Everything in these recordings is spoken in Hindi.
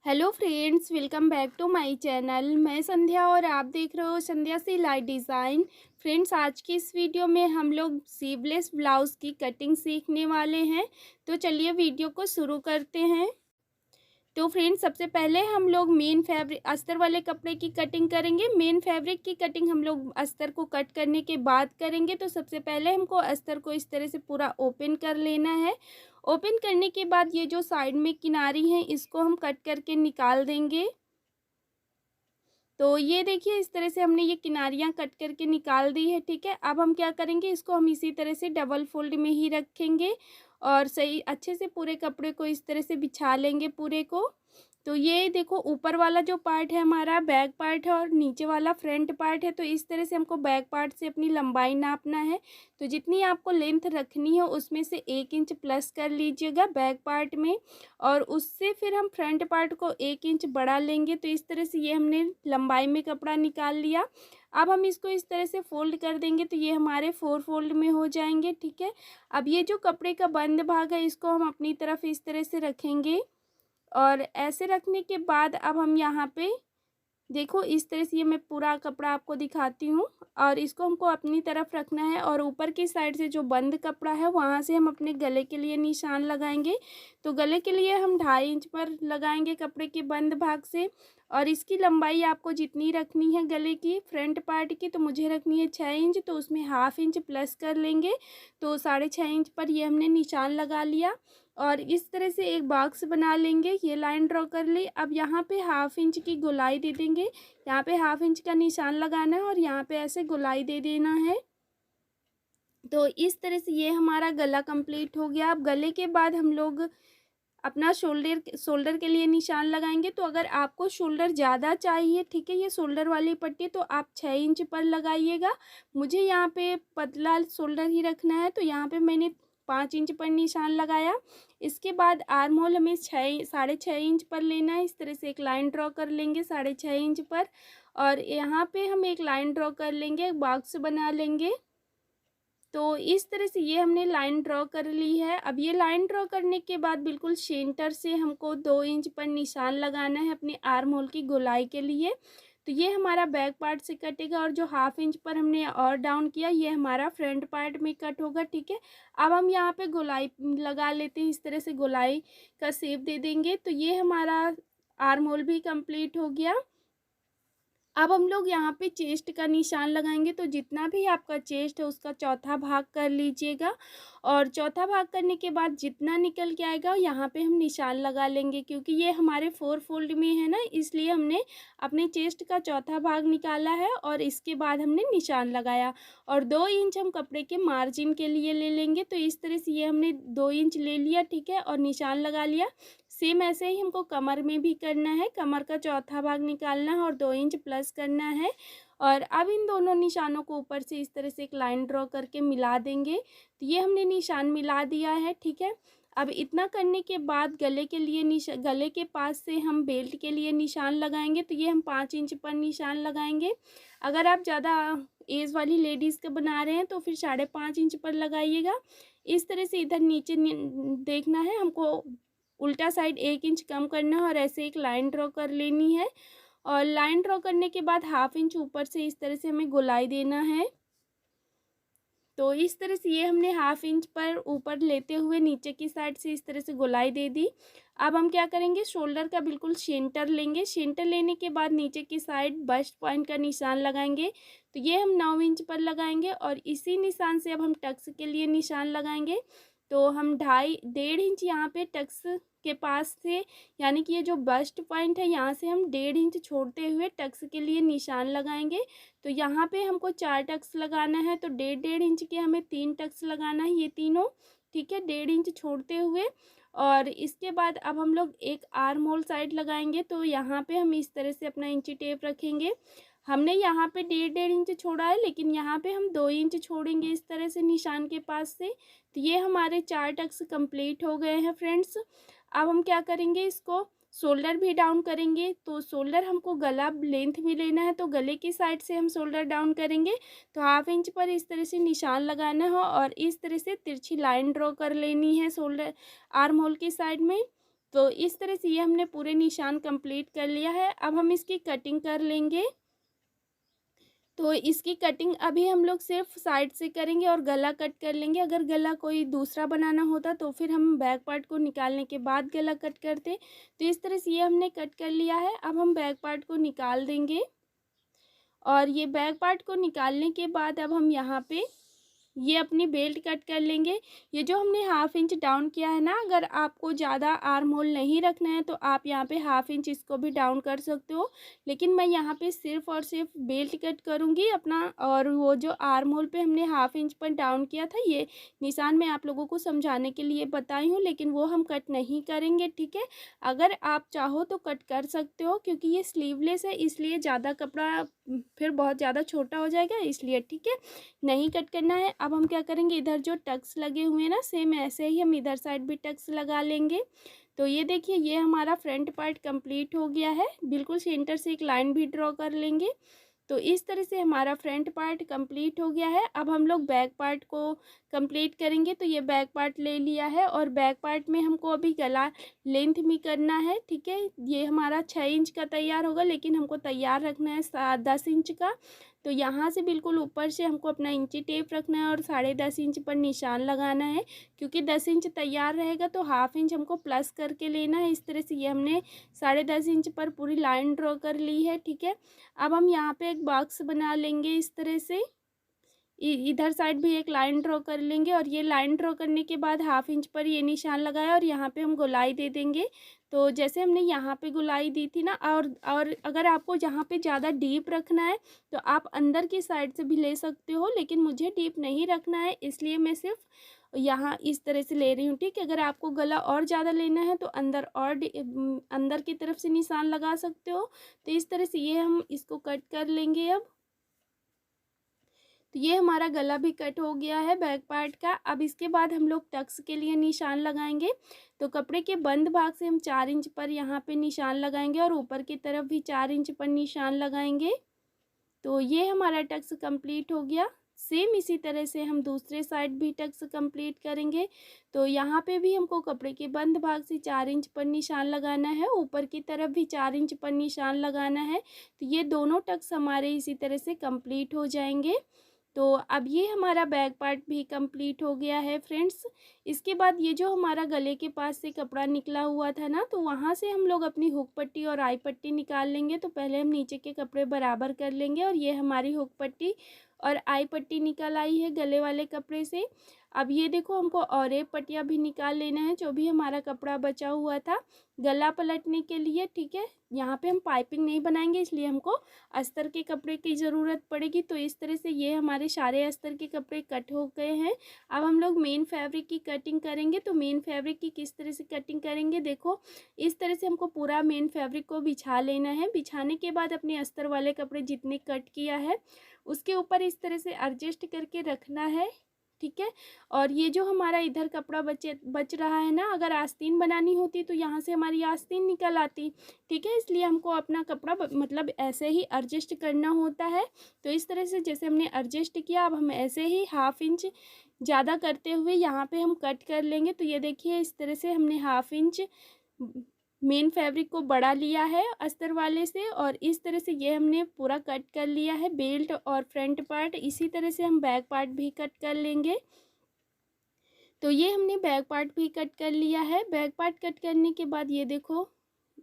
Hello friends, welcome back to my channel. मैं संध्या और आप देख रहे हो संध्या सिलाई डिज़ाइन। फ्रेंड्स, आज की इस वीडियो में हम लोग स्लीवलेस ब्लाउज़ की कटिंग सीखने वाले हैं। तो चलिए वीडियो को शुरू करते हैं। तो फ्रेंड्स, सबसे पहले हम लोग मेन फैब्रिक अस्तर वाले कपड़े की कटिंग करेंगे। मेन फैब्रिक की कटिंग हम लोग अस्तर को कट करने के बाद करेंगे। तो सबसे पहले हमको अस्तर को इस तरह से पूरा ओपन कर लेना है। ओपन करने के बाद ये जो साइड में किनारी है इसको हम कट करके निकाल देंगे। तो ये देखिए, इस तरह से हमने ये किनारियाँ कट करके निकाल दी है। ठीक है, अब हम क्या करेंगे, इसको हम इसी तरह से डबल फोल्ड में ही रखेंगे और सही अच्छे से पूरे कपड़े को इस तरह से बिछा लेंगे पूरे को। तो ये देखो, ऊपर वाला जो पार्ट है हमारा बैक पार्ट है और नीचे वाला फ्रंट पार्ट है। तो इस तरह से हमको बैक पार्ट से अपनी लंबाई नापना है। तो जितनी आपको लेंथ रखनी है उसमें से 1 इंच प्लस कर लीजिएगा बैक पार्ट में, और उससे फिर हम फ्रंट पार्ट को 1 इंच बढ़ा लेंगे। तो इस तरह से ये हमने लंबाई में कपड़ा निकाल लिया। अब हम इसको इस तरह से फोल्ड कर देंगे तो ये हमारे 4 फोल्ड में हो जाएंगे। ठीक है, अब ये जो कपड़े का बंद भाग है इसको हम अपनी तरफ इस तरह से रखेंगे, और ऐसे रखने के बाद अब हम यहाँ पे देखो, इस तरह से ये मैं पूरा कपड़ा आपको दिखाती हूँ, और इसको हमको अपनी तरफ रखना है और ऊपर की साइड से जो बंद कपड़ा है वहाँ से हम अपने गले के लिए निशान लगाएंगे। तो गले के लिए हम 2.5 इंच पर लगाएंगे कपड़े के बंद भाग से, और इसकी लंबाई आपको जितनी रखनी है गले की फ्रंट पार्ट की, तो मुझे रखनी है 6 इंच, तो उसमें 1/2 इंच प्लस कर लेंगे। तो 6.5 इंच पर ये हमने निशान लगा लिया, और इस तरह से एक बॉक्स बना लेंगे। ये लाइन ड्रॉ कर ली। अब यहाँ पे 1/2 इंच की गोलाई दे देंगे। यहाँ पे 1/2 इंच का निशान लगाना है और यहाँ पे ऐसे गोलाई दे देना है। तो इस तरह से ये हमारा गला कंप्लीट हो गया। अब गले के बाद हम लोग अपना शोल्डर के लिए निशान लगाएंगे। तो अगर आपको शोल्डर ज़्यादा चाहिए, ठीक है, ये शोल्डर वाली पट्टी, तो आप 6 इंच पर लगाइएगा। मुझे यहाँ पे पतला शोल्डर ही रखना है, तो यहाँ पे मैंने 5 इंच पर निशान लगाया। इसके बाद आर्म होल हमें 6.5 इंच पर लेना है। इस तरह से एक लाइन ड्रॉ कर लेंगे 6.5 इंच पर, और यहाँ पे हम एक लाइन ड्रॉ कर लेंगे, एक बॉक्स बना लेंगे। तो इस तरह से ये हमने लाइन ड्रॉ कर ली है। अब ये लाइन ड्रॉ करने के बाद बिल्कुल सेंटर से हमको 2 इंच पर निशान लगाना है अपने आर्म होल की गोलाई के लिए। तो ये हमारा बैक पार्ट से कटेगा, और जो 1/2 इंच पर हमने और डाउन किया ये हमारा फ्रंट पार्ट में कट होगा। ठीक है, अब हम यहाँ पे गोलाई लगा लेते हैं। इस तरह से गोलाई का शेप दे देंगे। तो ये हमारा आर्म होल भी कंप्लीट हो गया। अब हम लोग यहाँ पे चेस्ट का निशान लगाएंगे। तो जितना भी आपका चेस्ट है उसका चौथा भाग कर लीजिएगा, और चौथा भाग करने के बाद जितना निकल के आएगा यहाँ पे हम निशान लगा लेंगे। क्योंकि ये हमारे 4 फोल्ड में है ना, इसलिए हमने अपने चेस्ट का चौथा भाग निकाला है और इसके बाद हमने निशान लगाया। और 2 इंच हम कपड़े के मार्जिन के लिए ले लेंगे। तो इस तरह से ये हमने 2 इंच ले लिया। ठीक है, और निशान लगा लिया। सेम ऐसे ही हमको कमर में भी करना है। कमर का चौथा भाग निकालना है और 2 इंच प्लस करना है। और अब इन दोनों निशानों को ऊपर से इस तरह से एक लाइन ड्रॉ करके मिला देंगे। तो ये हमने निशान मिला दिया है। ठीक है, अब इतना करने के बाद गले के लिए गले के पास से हम बेल्ट के लिए निशान लगाएंगे। तो ये हम 5 इंच पर निशान लगाएंगे। अगर आप ज़्यादा एज वाली लेडीज़ का बना रहे हैं तो फिर 5.5 इंच पर लगाइएगा। इस तरह से इधर नीचे देखना है हमको, उल्टा साइड 1 इंच कम करना है और ऐसे एक लाइन ड्रॉ कर लेनी है। और लाइन ड्रॉ करने के बाद 1/2 इंच ऊपर से इस तरह से हमें गोलाई देना है। तो इस तरह से ये हमने 1/2 इंच पर ऊपर लेते हुए नीचे की साइड से इस तरह से गोलाई दे दी। अब हम क्या करेंगे, शोल्डर का बिल्कुल सेंटर लेंगे। सेंटर लेने के बाद नीचे की साइड बस्ट पॉइंट का निशान लगाएंगे। तो ये हम 9 इंच पर लगाएंगे, और इसी निशान से अब हम टक्स के लिए निशान लगाएंगे। तो हम 1.5 इंच यहाँ पे टक्स के पास से, यानी कि ये जो बस्ट पॉइंट है यहाँ से हम 1.5 इंच छोड़ते हुए टक्स के लिए निशान लगाएंगे। तो यहाँ पे हमको 4 टक्स लगाना है। तो 1.5 इंच के हमें 3 टक्स लगाना है, ये तीनों। ठीक है, 1.5 इंच छोड़ते हुए। और इसके बाद अब हम लोग एक आर्म होल साइड लगाएंगे। तो यहाँ पे हम इस तरह से अपना इंची टेप रखेंगे। हमने यहाँ पे 1.5 इंच छोड़ा है, लेकिन यहाँ पे हम 2 इंच छोड़ेंगे इस तरह से निशान के पास से। तो ये हमारे 4 टक्स कंप्लीट हो गए हैं फ्रेंड्स। अब हम क्या करेंगे, इसको शोल्डर भी डाउन करेंगे। तो शोल्डर हमको गला लेंथ में लेना है, तो गले की साइड से हम शोल्डर डाउन करेंगे। तो 1/2 इंच पर इस तरह से निशान लगाना है और इस तरह से तिरछी लाइन ड्रॉ कर लेनी है शोल्डर आर्म होल की साइड में। तो इस तरह से ये हमने पूरे निशान कंप्लीट कर लिया है। अब हम इसकी कटिंग कर लेंगे। तो इसकी कटिंग अभी हम लोग सिर्फ साइड से करेंगे और गला कट कर लेंगे। अगर गला कोई दूसरा बनाना होता तो फिर हम बैक पार्ट को निकालने के बाद गला कट करते। तो इस तरह से ये हमने कट कर लिया है। अब हम बैक पार्ट को निकाल देंगे और ये बैक पार्ट को निकालने के बाद अब हम यहाँ पे ये अपनी बेल्ट कट कर लेंगे। ये जो हमने 1/2 इंच डाउन किया है ना, अगर आपको ज़्यादा आर्म होल नहीं रखना है तो आप यहाँ पे 1/2 इंच इसको भी डाउन कर सकते हो, लेकिन मैं यहाँ पे सिर्फ और सिर्फ बेल्ट कट करूँगी अपना। और वो जो आर्म होल पे हमने 1/2 इंच पर डाउन किया था, ये निशान मैं आप लोगों को समझाने के लिए बताई हूँ, लेकिन वो हम कट नहीं करेंगे, ठीक है। अगर आप चाहो तो कट कर सकते हो, क्योंकि ये स्लीवलेस है इसलिए ज़्यादा कपड़ा फिर बहुत ज़्यादा छोटा हो जाएगा, इसलिए ठीक है, नहीं कट करना है। अब हम क्या करेंगे, इधर जो टक्स लगे हुए हैं ना, सेम ऐसे ही हम इधर साइड भी टक्स लगा लेंगे। तो ये देखिए, ये हमारा फ्रंट पार्ट कंप्लीट हो गया है। बिल्कुल सेंटर से एक लाइन भी ड्रॉ कर लेंगे। तो इस तरह से हमारा फ्रंट पार्ट कंप्लीट हो गया है। अब हम लोग बैक पार्ट को कंप्लीट करेंगे। तो ये बैक पार्ट ले लिया है और बैक पार्ट में हमको अभी गला लेंथ में करना है, ठीक है। ये हमारा 6 इंच का तैयार होगा, लेकिन हमको तैयार रखना है 10 इंच का। तो यहाँ से बिल्कुल ऊपर से हमको अपना इंची टेप रखना है और 10.5 इंच पर निशान लगाना है, क्योंकि 10 इंच तैयार रहेगा तो 1/2 इंच हमको प्लस करके लेना है। इस तरह से ये हमने 10.5 इंच पर पूरी लाइन ड्रॉ कर ली है, ठीक है। अब हम यहाँ पे एक बॉक्स बना लेंगे इस तरह से। इधर साइड भी एक लाइन ड्रॉ कर लेंगे और ये लाइन ड्रॉ करने के बाद 1/2 इंच पर ये निशान लगाया और यहाँ पे हम गोलाई दे देंगे। तो जैसे हमने यहाँ पे गोलाई दी थी ना, और अगर आपको यहाँ पे ज़्यादा डीप रखना है तो आप अंदर की साइड से भी ले सकते हो, लेकिन मुझे डीप नहीं रखना है, इसलिए मैं सिर्फ यहाँ इस तरह से ले रही हूँ, ठीक है। अगर आपको गला और ज़्यादा लेना है तो अंदर और अंदर की तरफ से निशान लगा सकते हो। तो इस तरह से ये हम इसको कट कर लेंगे अब। तो ये हमारा गला भी कट हो गया है बैक पार्ट का। अब इसके बाद हम लोग टक्स के लिए निशान लगाएंगे। तो कपड़े के बंद भाग से हम 4 इंच पर यहाँ पे निशान लगाएंगे और ऊपर की तरफ भी 4 इंच पर निशान लगाएंगे। तो ये हमारा टक्स कंप्लीट हो गया। सेम इसी तरह से हम दूसरे साइड भी टक्स कंप्लीट करेंगे। तो यहाँ पे भी हमको कपड़े के बंद भाग से 4 इंच पर निशान लगाना है, ऊपर की तरफ भी 4 इंच पर निशान लगाना है। तो ये दोनों टक्स हमारे इसी तरह से कंप्लीट हो जाएंगे। तो अब ये हमारा बैक पार्ट भी कंप्लीट हो गया है फ्रेंड्स। इसके बाद ये जो हमारा गले के पास से कपड़ा निकला हुआ था ना, तो वहाँ से हम लोग अपनी हुक पट्टी और आई पट्टी निकाल लेंगे। तो पहले हम नीचे के कपड़े बराबर कर लेंगे और ये हमारी हुक पट्टी और आई पट्टी निकल आई है गले वाले कपड़े से। अब ये देखो, हमको और एक पट्टियाँ भी निकाल लेना है, जो भी हमारा कपड़ा बचा हुआ था गला पलटने के लिए, ठीक है। यहाँ पे हम पाइपिंग नहीं बनाएंगे, इसलिए हमको अस्तर के कपड़े की ज़रूरत पड़ेगी। तो इस तरह से ये हमारे सारे अस्तर के कपड़े कट हो गए हैं। अब हम लोग मेन फैब्रिक की कटिंग करेंगे। तो मेन फैब्रिक की किस तरह से कटिंग करेंगे, देखो इस तरह से हमको पूरा मेन फैब्रिक को बिछा लेना है। बिछाने के बाद अपने अस्तर वाले कपड़े जितने कट किया है उसके ऊपर इस तरह से एडजस्ट करके रखना है, ठीक है। और ये जो हमारा इधर कपड़ा बच रहा है ना, अगर आस्तीन बनानी होती तो यहाँ से हमारी आस्तीन निकल आती, ठीक है। इसलिए हमको अपना कपड़ा मतलब ऐसे ही एडजस्ट करना होता है। तो इस तरह से जैसे हमने एडजस्ट किया, अब हम ऐसे ही 1/2 इंच ज़्यादा करते हुए यहाँ पे हम कट कर लेंगे। तो ये देखिए, इस तरह से हमने 1/2 इंच मेन फैब्रिक को बढ़ा लिया है अस्तर वाले से, और इस तरह से ये हमने पूरा कट कर लिया है बेल्ट और फ्रंट पार्ट। इसी तरह से हम बैक पार्ट भी कट कर लेंगे। तो ये हमने बैक पार्ट भी कट कर लिया है। बैक पार्ट कट करने के बाद ये देखो,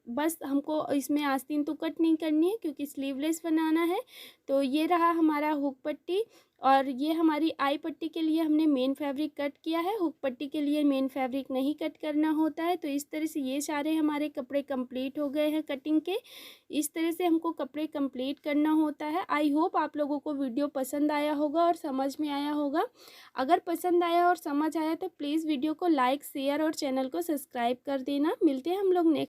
बस हमको इसमें आस्तीन तो कट नहीं करनी है क्योंकि स्लीवलेस बनाना है। तो ये रहा हमारा हुक पट्टी, और ये हमारी आई पट्टी के लिए हमने मेन फैब्रिक कट किया है, हुक पट्टी के लिए मेन फैब्रिक नहीं कट करना होता है। तो इस तरह से ये सारे हमारे कपड़े कंप्लीट हो गए हैं कटिंग के। इस तरह से हमको कपड़े कंप्लीट करना होता है। आई होप आप लोगों को वीडियो पसंद आया होगा और समझ में आया होगा। अगर पसंद आया और समझ आया तो प्लीज़ वीडियो को लाइक, शेयर और चैनल को सब्सक्राइब कर देना। मिलते हैं हम लोग नेक्स्ट